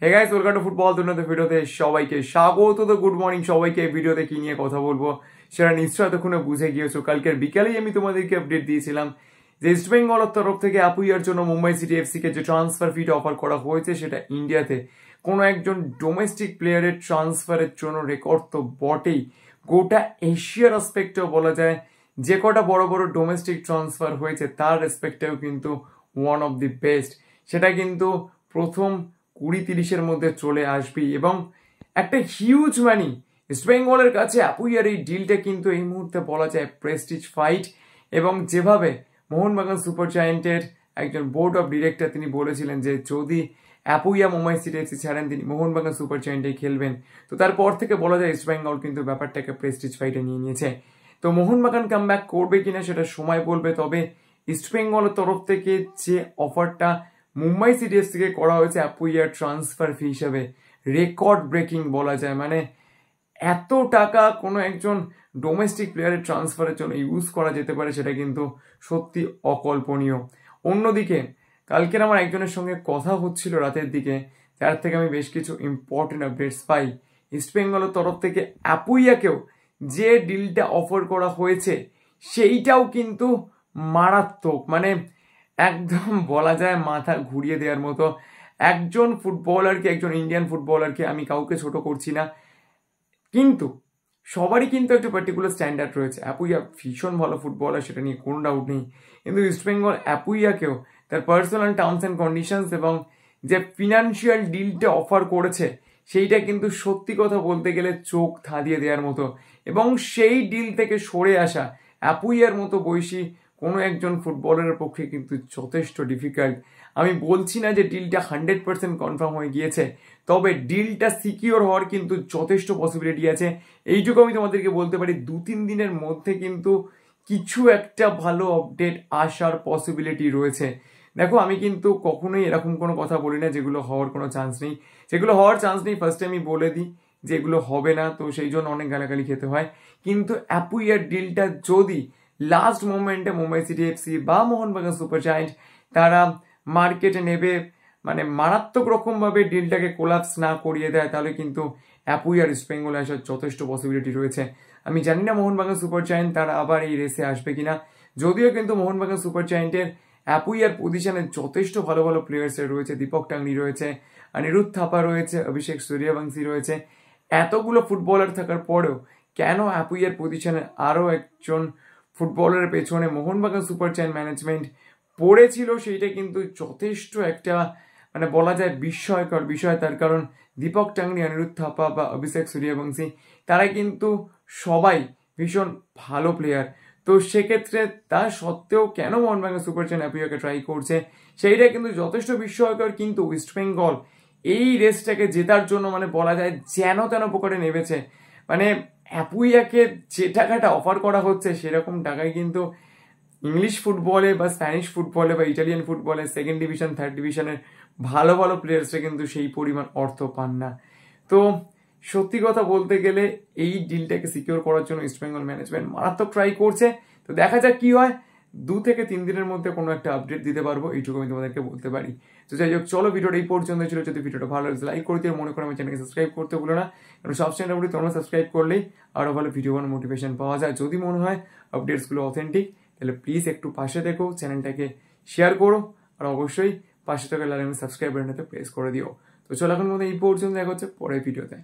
Hey guys, welcome to football দুনিয়াতে ভিডিওতে সবাইকে স্বাগত। তো গুড মর্নিং সবাইকে। ভিডিওতে কি নিয়ে কথা বলবো সেটা নিশ্চয় এতক্ষণে বুঝে গিয়েছো। কালকের বিকালেই আমি তোমাদেরকে আপডেট দিয়েছিলাম যে ইস্ট বেঙ্গলের তরফ থেকে আপুইয়ার জন্য মুম্বাই সিটি এফসি কে যে ট্রান্সফার ফিটা অফার করা হয়েছে সেটা ইন্ডিয়াতে কোনো একজন ডোমেস্টিক প্লেয়ারের ট্রান্সফারের জন্য রেকর্ড তো বটেই, গোটা এশিয়ার রেসপেক্টেও বলা যায় যে কটা বড় বড় ডোমেস্টিক ট্রান্সফার হয়েছে তার রেসপেক্টেও কিন্তু ওয়ান অফ দি বেস্ট। সেটা কিন্তু প্রথম 20-30-এর মধ্যে চলে আসবি এবং একটা হিউজ মানি ইস্ট বেঙ্গলের কাছে আপুইয়ার এই ডিলটা কিন্তু এই মুহূর্তে বলা যায় প্রেস্টিজ ফাইট। এবং যেভাবে মোহনবাগান সুপার জায়ান্টের একজন বোর্ড অফ ডিরেক্টর তিনি বলেছিলেন যে যদি আপুইয়া মুম্বাই সিটি এফসি ছাড়েন তিনি মোহনবাগান সুপার জায়ান্টে খেলবেন, তো তারপর থেকে বলা যায় ইস্ট বেঙ্গল কিন্তু ব্যাপারটাকে প্রেস্টিজ ফাইটে নিয়ে নিয়েছে। তো মোহনবাগান কামব্যাক করবে কিনা সেটা সময় বলবে, তবে ইস্ট বেঙ্গলের তরফ থেকে যে অফারটা মুম্বাই সিটি এফসি কে করা হয়েছে আপুইয়ার ট্রান্সফার ফি হিসাবে রেকর্ড ব্রেকিং বলা যায়। মানে এত টাকা কোনো একজন ডোমেস্টিক প্লেয়ারের ট্রান্সফারের জন্য ইউজ করা যেতে পারে সেটা কিন্তু সত্যি অকল্পনীয়। অন্যদিকে কালকের আমার একজনের সঙ্গে কথা হচ্ছিল রাতের দিকে, যার থেকে আমি বেশ কিছু ইম্পর্টেন্ট আপডেটস পাই। ইস্ট বেঙ্গলের তরফ থেকে আপুইয়াকেও যে ডিলটা অফার করা হয়েছে সেইটাও কিন্তু মারাত্মক, মানে একদম বলা যায় মাথা ঘুরিয়ে দেওয়ার মতো। একজন ফুটবলারকে, একজন ইন্ডিয়ান ফুটবলারকে, আমি কাউকে ছোট করছি না, কিন্তু সবারই কিন্তু একটা পার্টিকুলার স্ট্যান্ডার্ড রয়েছে। অ্যাপুইয়া ভীষণ ভালো ফুটবলার, সেটা নিয়ে কোনো ডাউট নেই, কিন্তু ইস্ট বেঙ্গল অ্যাপুইয়াকেও তার পার্সোনাল টার্মস অ্যান্ড কন্ডিশনস এবং যে ফিনান্সিয়াল ডিলটা অফার করেছে সেইটা কিন্তু সত্যি কথা বলতে গেলে চোখ ধাঁধিয়ে দেওয়ার মতো। এবং সেই ডিল থেকে সরে আসা অ্যাপুইয়ার মতো বয়সী কোনো একজন ফুটবলারের পক্ষে কিন্তু যথেষ্ট ডিফিকাল্ট। আমি বলছি না যে ডিলটা 100% কনফার্ম হয়ে গিয়েছে, তবে ডিলটা সিকিওর হওয়ার কিন্তু যথেষ্ট পসিবিলিটি আছে। এইটুকু আমি তোমাদেরকে বলতে পারি, 2-3 দিনের মধ্যে কিন্তু কিছু একটা ভালো আপডেট আসার পসিবিলিটি রয়েছে। দেখো, আমি কিন্তু কখনোই এরকম কোনো কথা বলি না যেগুলো হওয়ার কোনো চান্স নেই। যেগুলো হওয়ার চান্স নেই ফার্স্টে আমি বলে দিই যে এগুলো হবে না, তো সেই জন্য অনেক গালাগালি খেতে হয়। কিন্তু অ্যাপুইয়ার ডিলটা যদি লাস্ট মোমেন্টে মুম্বাই সিটি এফসি বা মোহনবাগান সুপার জায়ান্ট তারা মার্কেটে নেবে, মানে মারাত্মক রকমভাবে ডিলটাকে কোলাপস না করিয়ে দেয়, তাহলে কিন্তু অ্যাপুইয়ার ইস্ট বেঙ্গলে আসার যথেষ্ট পসিবিলিটি রয়েছে। আমি জানি না মোহনবাগান সুপার জায়ান্ট তারা আবার এই রেসে আসবে কিনা, যদিও কিন্তু মোহনবাগান সুপার জায়ান্টের অ্যাপুইয়ার পজিশনে যথেষ্ট ভালো ভালো প্লেয়ার্স রয়েছে। দীপক টাংরি রয়েছে, অনিরুদ্ধ থাপা রয়েছে, অভিষেক সূর্যবংশী রয়েছে। এতগুলো ফুটবলার থাকার পরেও কেন অ্যাপুইয়ার পজিশনে আরও একজন ফুটবলারের পেছনে মোহনবাগান সুপার জায়ান্ট ম্যানেজমেন্ট পড়েছিল, সেইটা কিন্তু যথেষ্ট একটা মানে বলা যায় বিস্ময়কর বিষয়। তার কারণ দীপক টাংরি, অনিরুদ্ধ থাপা বা অভিষেক সূর্যবংশী তারা কিন্তু সবাই ভীষণ ভালো প্লেয়ার। তো সেক্ষেত্রে তা সত্ত্বেও কেন মোহনবাগান সুপার জায়ান্ট অ্যাপুইয়াকে ট্রাই করছে সেইটা কিন্তু যথেষ্ট বিস্ময়কর। কিন্তু ওয়েস্ট বেঙ্গল এই রেসটাকে জেতার জন্য মানে বলা যায় যেন তেন প্রকারে নেমেছে। মানে অ্যাপুইয়াকে যে টাকাটা অফার করা হচ্ছে সেরকম টাকায় কিন্তু ইংলিশ ফুটবলে বা স্প্যানিশ ফুটবলে বা ইটালিয়ান ফুটবলে সেকেন্ড ডিভিশন, থার্ড ডিভিশনের ভালো ভালো প্লেয়ার্সরা কিন্তু সেই পরিমাণ অর্থ পান না। তো সত্যি কথা বলতে গেলে এই ডিলটাকে সিকিউর করার জন্য ইস্ট বেঙ্গল ম্যানেজমেন্ট মারাত্মক ট্রাই করছে। তো দেখা যাক কি হয়, 2 থেকে 3 দিনের মধ্যে কোনো একটা আপডেট দিতে পারবো, এইটুকু আমি তোমাদেরকে বলতে পারি। তো যাই হোক, চলো ভিডিওটা এই পর্যন্ত ছিল। যদি ভিডিওটা ভালো লাগে লাইক করতে, মনে করো আমার চ্যানেলকে সাবস্ক্রাইব করতে ভুলো না, কারণ সব চ্যানেলগুলি তোমরা সাবস্ক্রাইব করলেই আরও ভালো ভিডিও বানানোর মোটিভেশন পাওয়া যায়। যদি মনে হয় আপডেটসগুলো অথেন্টিক তাহলে প্লিজ একটু পাশে দেখো, চ্যানেলটাকে শেয়ার করো, আর অবশ্যই পাশে থাকা লাইন সাবস্ক্রাইব বাটনটাতে প্রেস করে দিও। তো চলো এখন মধ্যে এই পর্যন্ত দেখা হচ্ছে পরের ভিডিওতে।